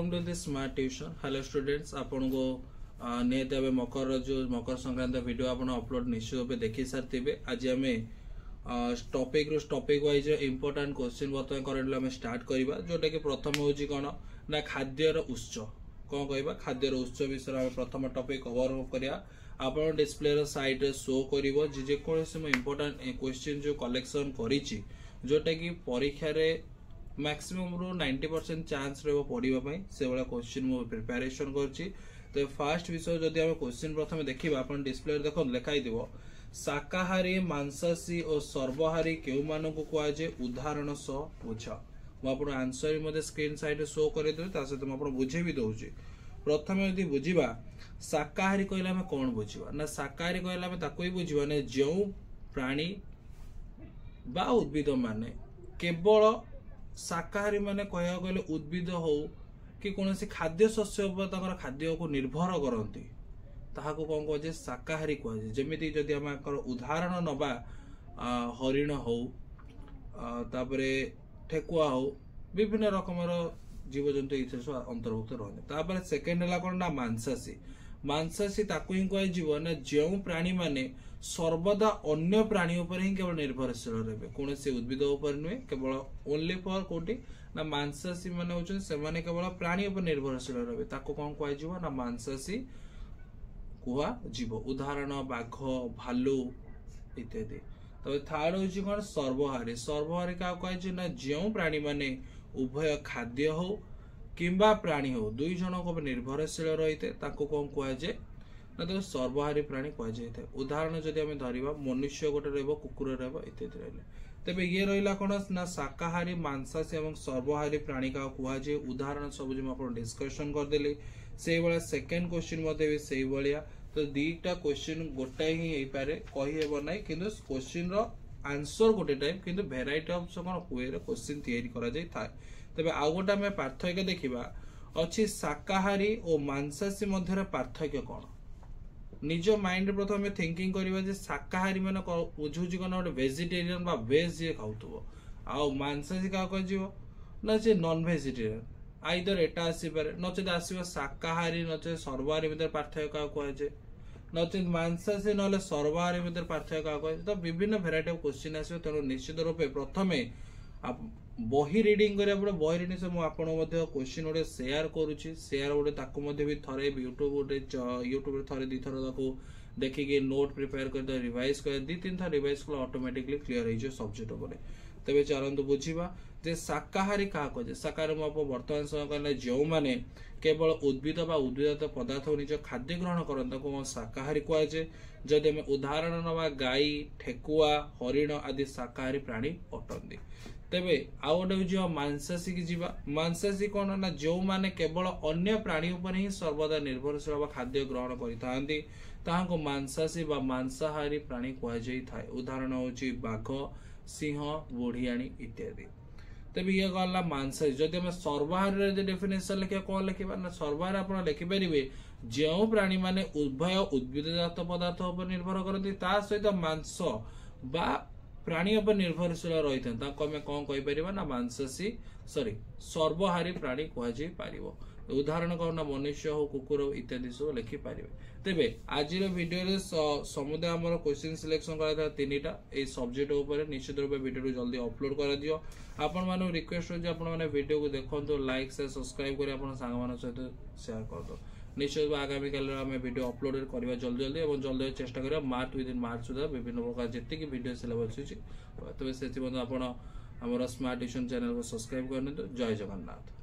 Welcome to the smart tuition. Hello students, आपन को निहत भाव मकर संक्रांत वीडियो आप अपलोड निश्चित भाव देखी सारी। आज आम टॉपिक वाइज इंपोर्टेंट क्वेश्चन बर्तमान करेंटली आम स्टार्ट करवा, जोटा कि प्रथम हूँ कौन ना खाद्यर उत्स। कौन कह खाद्यर उत्स विषय प्रथम टॉपिक कवर करिया। आप डिस्प्ले साइड शो कर जेकोसी इंपोर्टेंट क्वेश्चन जो कलेक्शन करी, जोटा कि परीक्षा मैक्सिमम रू 90% चांस रहा पढ़ाई से भाया क्वेश्चन मु प्रिपेरेशन करछि। तो फास्ट विषय जदि आम क्वेश्चन प्रथम देखा, आप डिस्प्ले देख लिखाई शाकाहारी मांसाशी और सर्वहारी केउ मानकु कुआजे उदाहरण सह बुझ। मुझे आंसर भी स्क्रीन साइड शो कर सहित मुझे बुझे भी दौर। प्रथम यदि बुझा शाकाहारी कहले आम कौन बुझा ना, शाकाहारी कहले आम ताको ही बुझा ना जो प्राणी बा उद्भिद माने केवल शाकाहारी माने कह गले उद्भिद हो कि कौन खाद्य शस्य पर खाद्य को निर्भर करती, ताहाको कौन कहे शाकाहारी कहुए। जमीती जदि आम उदाहरण नवा हरिण हो तापरे ठेकुआ हो विभिन्न रकम जीवजंतु ये अंतर्भुक्त रही। सेकेंड है कौन ना मांसाशी। मांसाशी ताकू ही कह ना जो प्राणी माने सर्वदा अन्य प्राणी उपर ही केवल निर्भरशील रहे, कौन से उद्भिद उपर नुहे, केवल ओनली फॉर कोटी ना मांसाशी माने होचन से माने केवल प्राणी उपर निर्भरशील रहे, ताको कौन कह ना मांसाशी कुआ जीव। उदाहरण बाघ भालू इत्यादि। तब थर्ड हूँ कौन सर्वहारी। सर्वहारी क्या कहे ना जो प्राणी माने उभय खाद्य हो किंबा प्राणी हो दुई जन को निर्भरशील रही थे, कौन कहुए ना तो सर्वहारी प्राणी कहुए। उदाहरण जदि आम धरवा मनुष्य गोटे रहा, कुकुर रहा इत्यादि रहा। तेबे ये रहा कौन ना शाकाहारी मांसाशी और सर्वहारी प्राणी का कहुए। उदाहरण सब जो आप डिस्कसन करदेली से भाया। सेकेंड क्वेश्चन भी से भाया। तो दीटा क्वेश्चन गोटाए ही हो पारे कहीहब ना, कि क्वेश्चन आंसर गोटे टाइप कि भेराइटी ऑफ कौन वे क्वेश्चन या। तेज आउ गोटे आम पार्थक्य देखा अच्छी शाकाहारी और मांसाशी मध्य पार्थक्य कौन। निज माइंड प्रथम थिंकिंग करवा शाकाहारी मान बुझुची कौन गोटे वेजिटेरियन बा वेज जी खाऊ, आउ मांसाशी क्या कह ना जे नॉन वेजिटेरियन। आइदर एटा आसीपारे नचेत आसो शाकाहारी नचेत सर्वहारी भितर पार्थक्य क्या कहुए, नचेत मांसाशी ना सर्वहारी भितर पार्थक्य क्या कहुए। तो विभिन्न भेराइटी ऑफ क्वेश्चन आसो। तेणु निश्चित रूपे प्रथम बही रिडिंग करा पड़े। बही रिडिंग से मुझे क्वेश्चन गोटे सेयार करुच्ची, सेयार गोटे भी थे यूट्यूब थे दी थर देखिए नोट प्रिपेयर कर रिवाइज कर दी तीन थर रिवाइज कले ऑटोमेटिकली क्लियर हो सब्जेक्ट उपर। तेज चलतु बुझा जे शाकाहारी क्या कहे। शाकाहारी मुझे बर्तमान समय कहना जो मैंने केवल उद्भिद बा उद्भिद पदार्थ निज खाद्य ग्रहण करते शाकाहारी कहुए। जदि आम उदाहरण नवा गाई ठेकुआ हरिण आदि शाकाहारी प्राणी अटंती। तेबे आउ गोटे हूँ मांसाशी की जीवा। मांसाशी कौन ना जो माने केवल अन्य प्राणी उपर ही सर्वदा निर्भरशील खाद्य ग्रहण करता मांसाशी बा मांसाहारी प्राणी कहुए। उदाहरण हूँ बाघ सिंह बुढ़ियाणी इत्यादि। तेबे ये गला मांसाहारी। जदि आम सर्वहारी डेफिनेशन लिखा कौन लिखा ना सर्वहारी आप लिखिपारे जो प्राणी माने उभय उद्भिदजात पदार्थ उपर निर्भर करती सहित मांस बा प्राणी उपर निर्भरशील रही था कौन कहीपर ना मांसाशी सर्वहारी प्राणी कह। उदाहरण कौन ना मनुष्य हो कुकुर इत्यादि सब लिखिपारे। तेबे आज वीडियो समुदाय आम क्वेश्चन सिलेक्शन करा तीनटा ए सब्जेक्ट उपर निश्चित रूप वीडियो जल्दी अपलोड कर दियो। आपण मानु रिक्वेस्ट हो आपण माने वीडियो को देखंतु लाइक से सब्सक्राइब करी आपण संग मान सहित शेयर कर दो। निश्चित आगामी काल आम वीडियो अपलोड करवा जल्दी जल्दी और जल्दी चेष्टा करिया मार्च विदिन मार्च सुधा विभिन्न प्रकार जी वीडियो सिलेबस अच्छी। तेज से आप स्मार्ट ट्यूशन चैनल को सब्सक्राइब कर। जय जगन्नाथ।